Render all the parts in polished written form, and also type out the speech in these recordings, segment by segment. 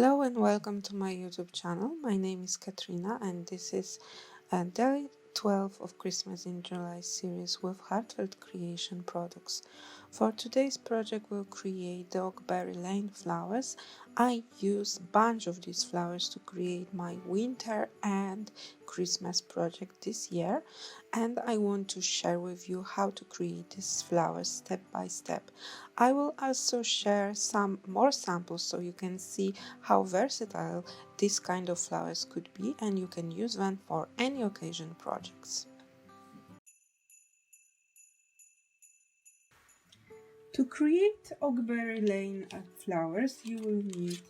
Hello and welcome to my YouTube channel. My name is Katrina and this is day 12 of Christmas in July series with Heartfelt Creation products. For today's project we'll create the Oakberry Lane flowers. I use a bunch of these flowers to create my winter and Christmas project this year, and I want to share with you how to create these flowers step by step. I will also share some more samples so you can see how versatile this kind of flowers could be, and you can use them for any occasion projects. To create Oakberry Lane flowers, you will need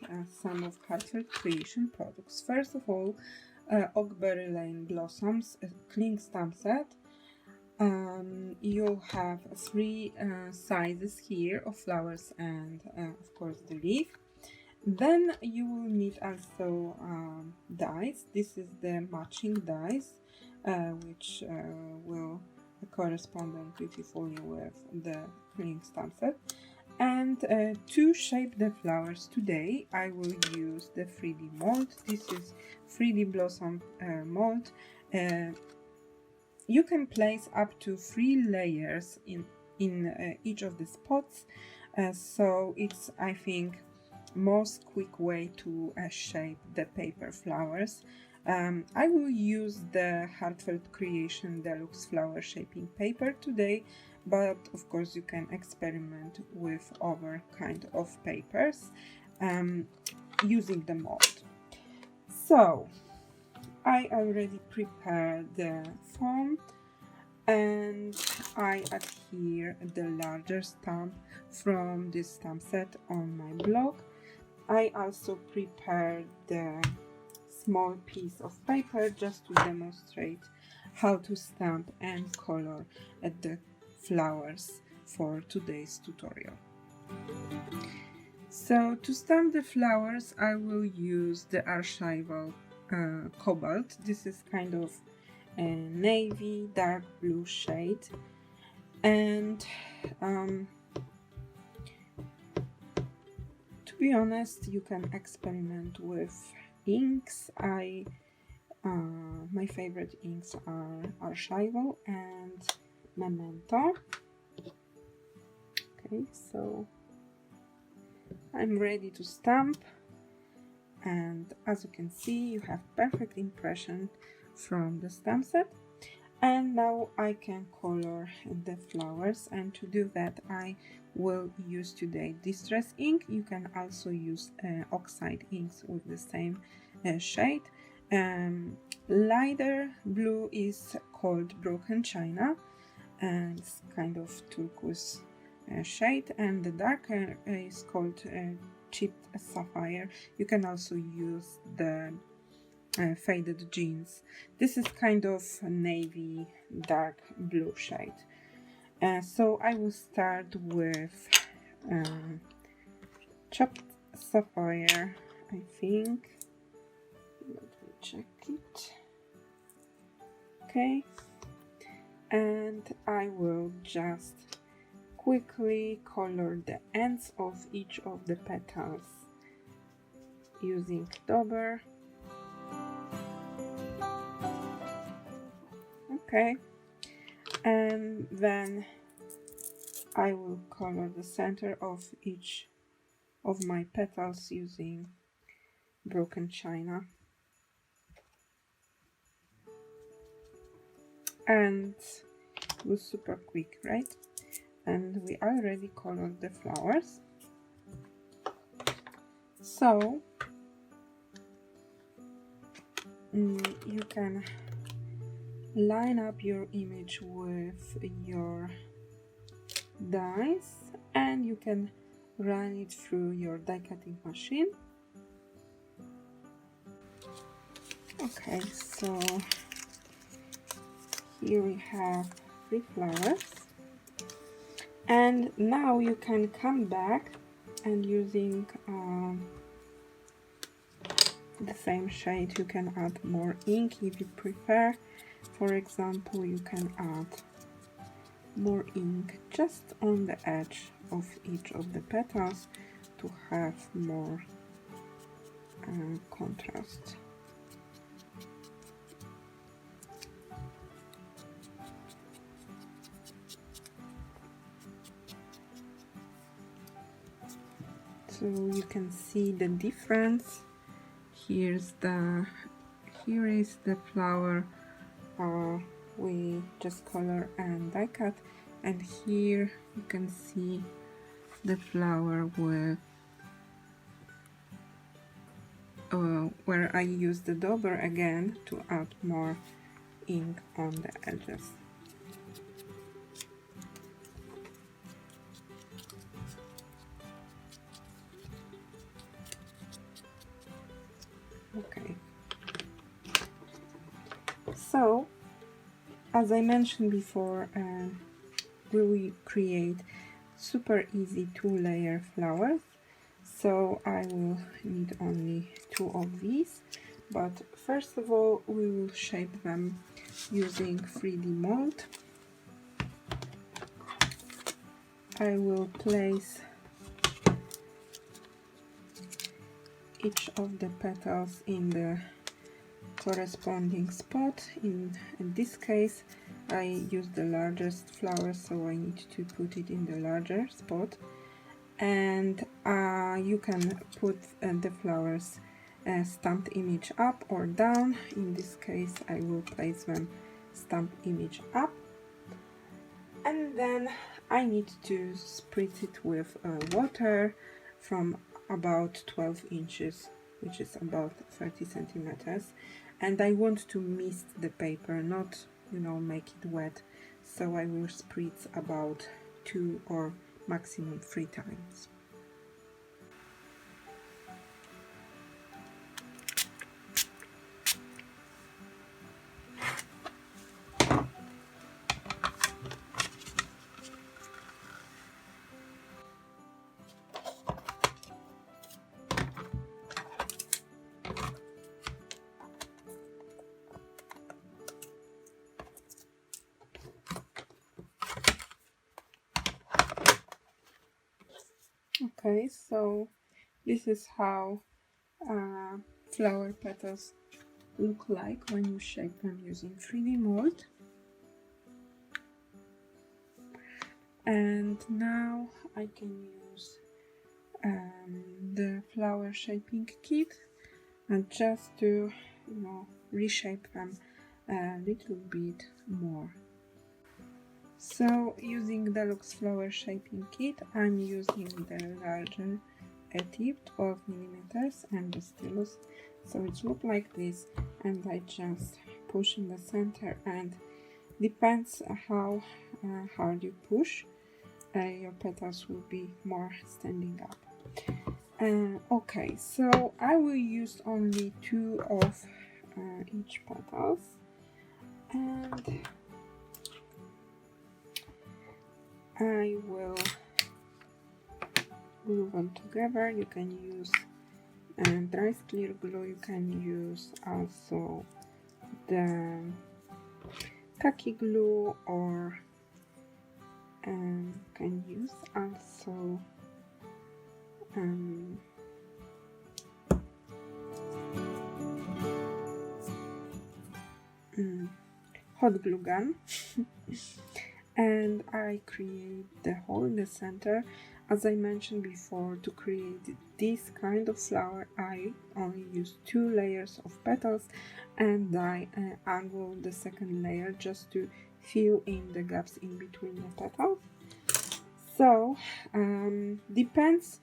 some of Heartfelt Creation products. First of all, Oakberry Lane blossoms, a cling stamp set. You'll have three sizes here of flowers and of course the leaf. Then you will need also dies. This is the matching dies, which will correspond beautifully with the cling stamp set. And to shape the flowers today, I will use the 3D mold. This is 3D blossom mold. You can place up to 3 layers in each of the spots, so it's, I think, most quick way to shape the paper flowers. I will use the Heartfelt Creation Deluxe Flower Shaping Paper today, but of course you can experiment with other kind of papers using the mold. So I already prepared the foam and I adhere the larger stamp from this stamp set on my blog. I also prepared the small piece of paper just to demonstrate how to stamp and color the flowers for today's tutorial. So to stamp the flowers I will use the Archival Cobalt. This is kind of a navy dark blue shade, and to be honest, you can experiment with inks. My favorite inks are Archival and Memento. Okay, so I'm ready to stamp, and as you can see you have perfect impression from the stamp set. And now I can color the flowers, and to do that I will use today distress ink. You can also use oxide inks with the same shade. Lighter blue is called Broken China and it's kind of turquoise shade, and the darker is called chipped sapphire. You can also use the faded jeans. This is kind of a navy dark blue shade. So I will start with chopped sapphire, I think. Let me check it. Okay, and I will just quickly color the ends of each of the petals using dauber. Okay, and then I will color the center of each of my petals using Broken China. And it was super quick, right? And we already colored the flowers. So you can line up your image with your dies and you can run it through your die cutting machine. Okay, so here we have 3 flowers, and now you can come back and using the same shade you can add more ink if you prefer. For example, you can add more ink just on the edge of each of the petals to have more contrast. So you can see the difference. Here is the flower we just color and die cut, and here you can see the flower with where I use the dauber again to add more ink on the edges. Okay, so as I mentioned before, we will create super easy 2-layer flowers. So I will need only 2 of these, but first of all we will shape them using 3D mold. I will place each of the petals in the corresponding spot. In this case I use the largest flower, so I need to put it in the larger spot. And you can put the flowers stamped image up or down. In this case I will place them stamped image up, and then I need to spritz it with water from about 12 inches, which is about 30 centimeters, and I want to mist the paper, not, you know, make it wet, so I will spritz about 2 or maximum 3 times. Okay, so this is how flower petals look like when you shape them using 3D mold. And now I can use the flower shaping kit and just to, you know, reshape them a little bit more. So using Deluxe flower shaping kit, I'm using the larger tip, 12 millimeters, and the stylus. So it looks like this, and I just push in the center, and depends how hard you push, your petals will be more standing up. Okay, so I will use only 2 of each petals, and I will glue them together. You can use dry clear glue, you can use also the khaki glue, or can use also hot glue gun. And I create the hole in the center. As I mentioned before, to create this kind of flower I only use 2 layers of petals, and I angle the second layer just to fill in the gaps in between the petals. So depends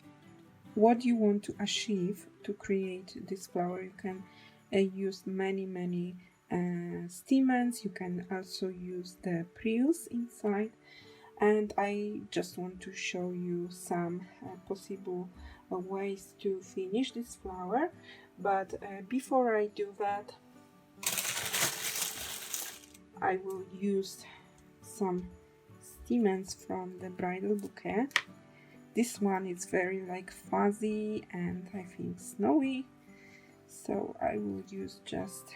what you want to achieve to create this flower. You can use many stamens. You can also use the preus inside, and I just want to show you some possible ways to finish this flower. But before I do that, I will use some stamens from the bridal bouquet. This one is very like fuzzy and I think snowy, so I will use just,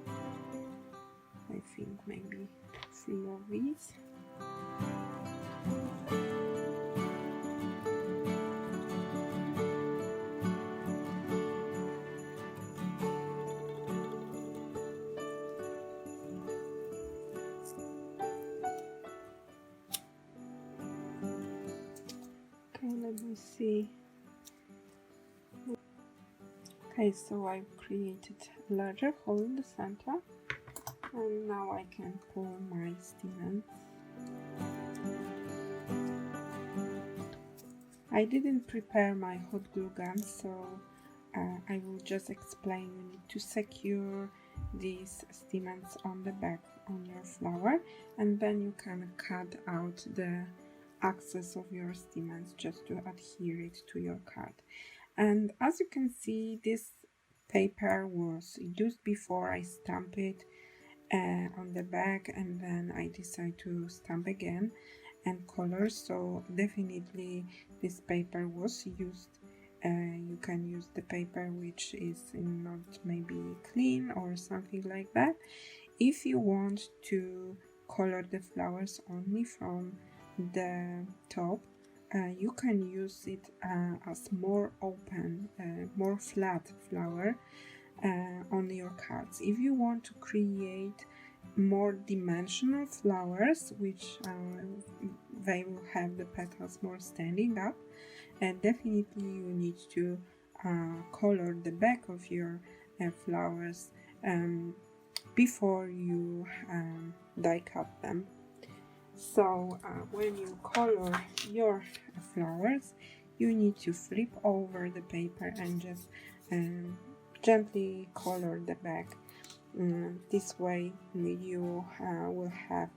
I think maybe 3 of these. you see. Okay, so I've created a larger hole in the center, and now I can pull my stamens. I didn't prepare my hot glue gun, so I will just explain. You need to secure these stamens on the back on your flower, and then you can cut out the axis of your stamens just to adhere it to your card. And as you can see, this paper was used before. I stamped it on the back, and then I decided to stamp again and color, so definitely this paper was used. You can use the paper which is not maybe clean or something like that. If you want to color the flowers only from the top, you can use it as more open, more flat flower on your cards. If you want to create more dimensional flowers, which they will have the petals more standing up, and definitely you need to color the back of your flowers before you die cut them. So when you color your flowers, you need to flip over the paper and just gently color the back. This way you will have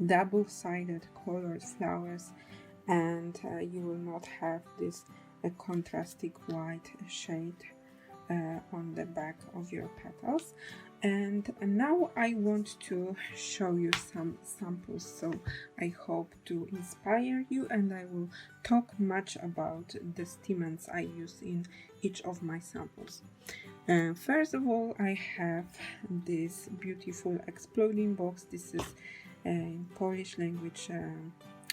double-sided colored flowers, and you will not have this contrasting white shade on the back of your petals. And now I want to show you some samples, so I hope to inspire you, and I will talk much about the stamens I use in each of my samples. First of all, I have this beautiful exploding box. This is in Polish language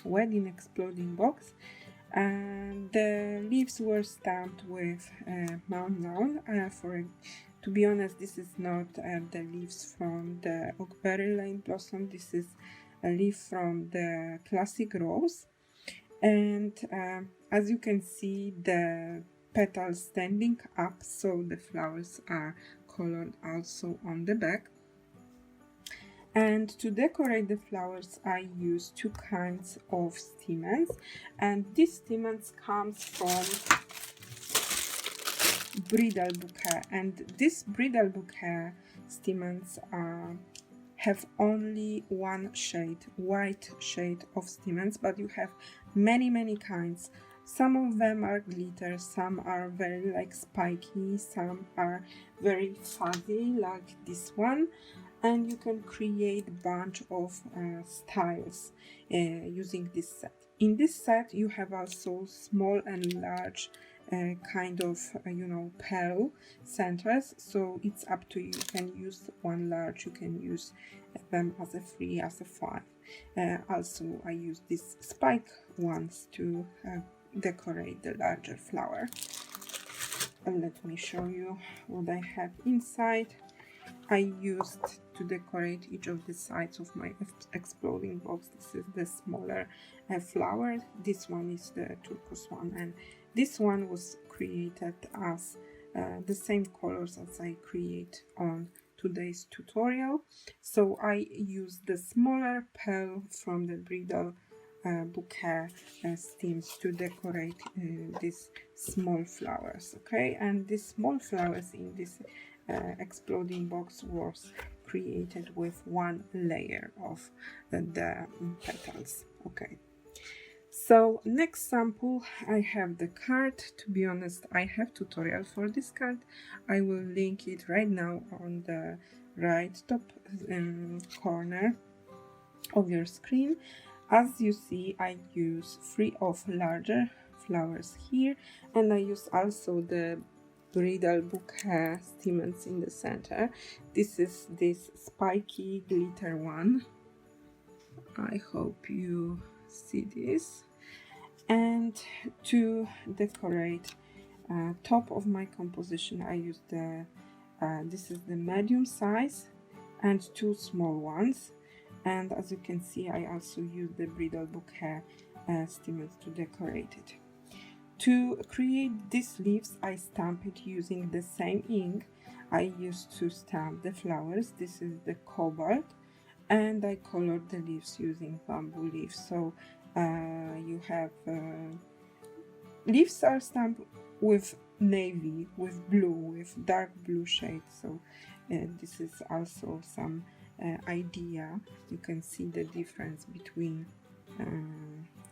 wedding exploding box. The leaves were stamped with Mount Lawn. To be honest, this is not the leaves from the Oakberry Lane blossom. This is a leaf from the classic rose. And as you can see, the petals standing up, so the flowers are colored also on the back. And to decorate the flowers, I use two kinds of stamens, and this stamens comes from bridal bouquet, and this bridal bouquet stamens have only one shade, white shade of stamens, but you have many kinds. Some of them are glitter, some are very like spiky, some are very fuzzy like this one, and you can create a bunch of styles using this set. In this set you have also small and large kind of pearl centers, so it's up to you. You can use one large, you can use them as a 3, as a 5. Also I use these spike ones to decorate the larger flower. And let me show you what I have inside. I used to decorate each of the sides of my exploding box. This is the smaller flower, this one is the turquoise one, and this one was created as the same colors as I create on today's tutorial. So I used the smaller pearl from the bridal bouquet stems to decorate these small flowers. Okay, and these small flowers in this exploding box was created with one layer of the petals. Okay, so next sample, I have the card. To be honest, I have tutorial for this card. I will link it right now on the right top corner of your screen. As you see, I use 3 of larger flowers here, and I use also the bridal bouquet stamens in the center. This is this spiky glitter one. I hope you see this. And to decorate top of my composition, I use the this is the medium size and 2 small ones. And as you can see, I also use the bridal bouquet stamens to decorate it. To create these leaves, I stamp it using the same ink I used to stamp the flowers. This is the Cobalt, and I colored the leaves using bamboo leaves. So you have leaves are stamped with navy, with blue, with dark blue shades. So this is also some idea. You can see the difference between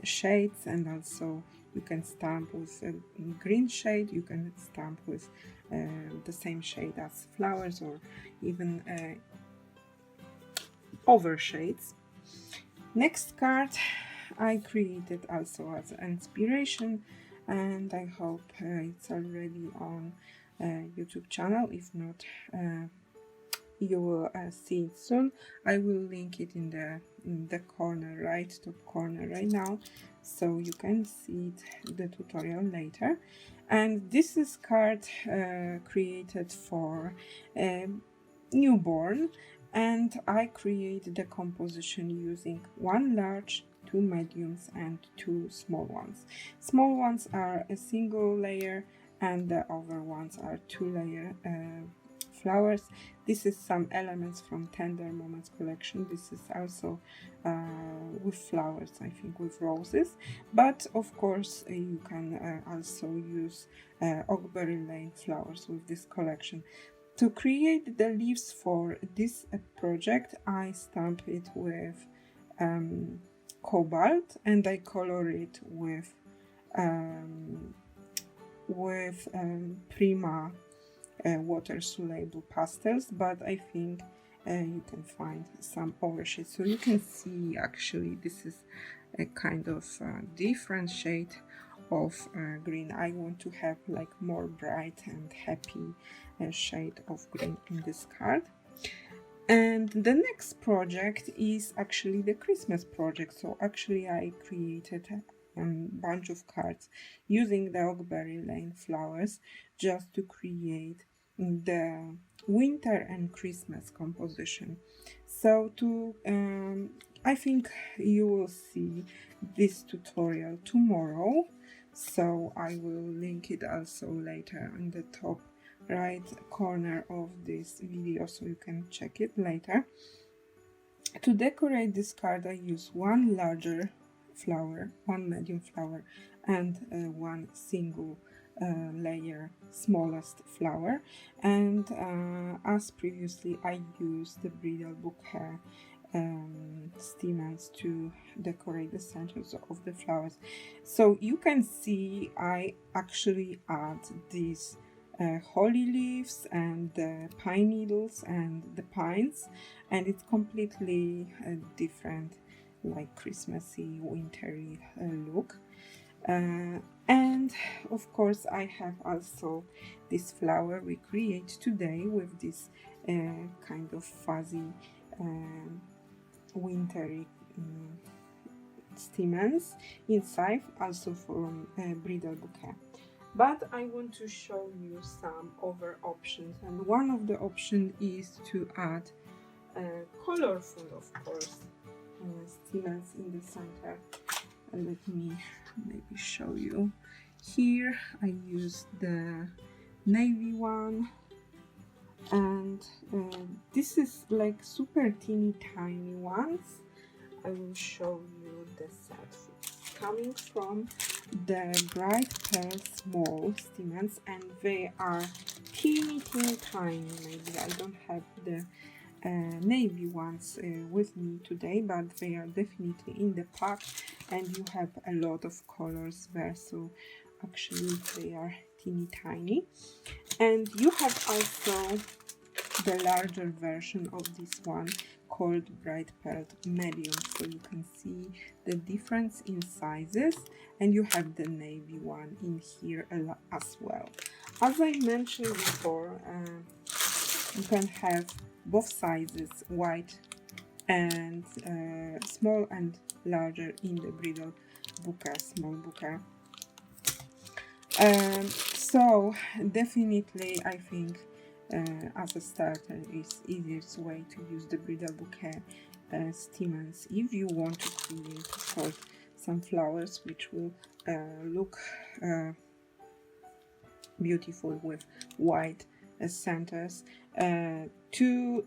shades, and also you can stamp with a green shade, you can stamp with the same shade as flowers, or even over shades. Next card I created also as inspiration, and I hope it's already on YouTube channel. If not, you will see it soon. I will link it in the corner, right top corner right now, so you can see it, the tutorial later. And this is card created for newborn, and I created the composition using one large, two mediums, and two small ones. Small ones are a single layer, and the other ones are two layer flowers. This is some elements from Tender Moments collection. This is also with flowers, I think with roses, but of course you can also use Oakberry Lane flowers with this collection. To create the leaves for this project, I stamp it with Cobalt, and I color it with Prima water soluble pastels, but I think you can find some overshades. So you can see actually this is a kind of different shade of green. I want to have like more bright and happy shade of green in this card. And the next project is actually the Christmas project. So actually I created a bunch of cards using the Oakberry Lane flowers just to create the winter and Christmas composition. So I think you will see this tutorial tomorrow, so I will link it also later in the top right corner of this video, so you can check it later. To decorate this card, I use one larger flower, one medium flower, and one single layer smallest flower. And as previously, I used the bridal bouquet stamens to decorate the centers of the flowers. So you can see I actually add these holly leaves and the pine needles and the pines, and it's completely different, like Christmassy, wintry look. And of course I have also this flower we create today with this kind of fuzzy wintry stamens inside, also from bridal bouquet. But I want to show you some other options, and one of the options is to add colorful, of course, stamens in the center. Let me maybe show you. Here I use the navy one, and this is like super teeny tiny ones. I will show you the set coming from the Bright Pearl small stamens, and they are teeny tiny. Maybe I don't have the navy ones with me today, but they are definitely in the pack, and you have a lot of colors there, so actually they are teeny tiny. And you have also the larger version of this one called Bright Pearl Medium, so you can see the difference in sizes, and you have the navy one in here as well. As I mentioned before, you can have both sizes, white and small and larger, in the bridal bouquet, small bouquet. So definitely I think as a starter is easiest way to use the bridal bouquet stamens if you want to create, of course, some flowers which will look beautiful with white centers. To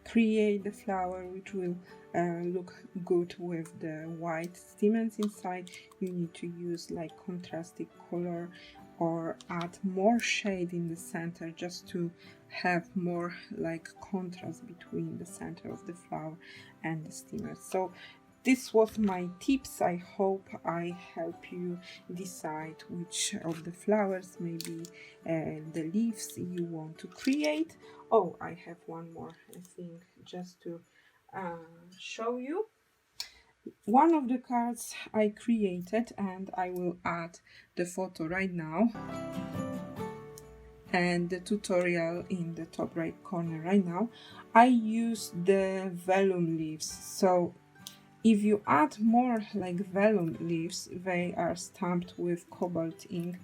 create the flower which will look good with the white stamens inside, you need to use like contrasting color or add more shade in the center, just to have more like contrast between the center of the flower and the stamens. So this was my tips. I hope I help you decide which of the flowers, maybe the leaves you want to create. Oh, I have one more thing just to show you. One of the cards I created, and I will add the photo right now and the tutorial in the top right corner right now. I use the vellum leaves. So if you add more like vellum leaves, they are stamped with Cobalt ink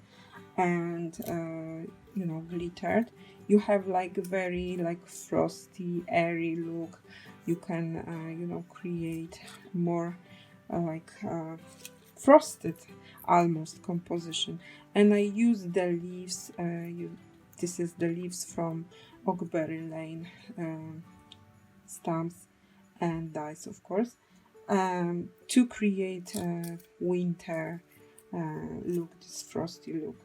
and you know, glittered. You have like a very like frosty, airy look. You can you know, create more like frosted almost composition. And I use the leaves. This is the leaves from Oakberry Lane stamps and dies, of course, to create a winter look, this frosty look.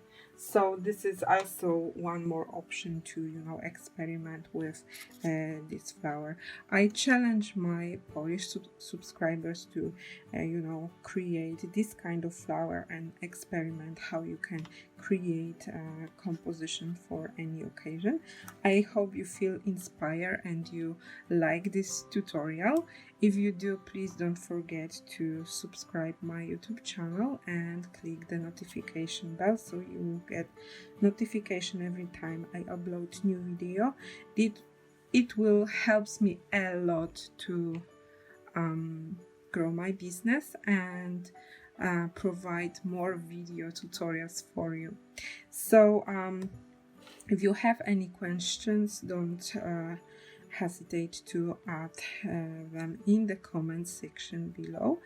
So this is also one more option to, you know, experiment with this flower. I challenge my Polish subscribers to you know, create this kind of flower and experiment how you can create a composition for any occasion. I hope you feel inspired and you like this tutorial. If you do, please don't forget to subscribe my YouTube channel and click the notification bell so you will get notification every time I upload new video. It will helps me a lot to grow my business and provide more video tutorials for you. So if you have any questions, don't hesitate to add them in the comment section below,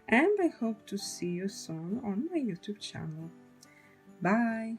and I hope to see you soon on my YouTube channel. Bye!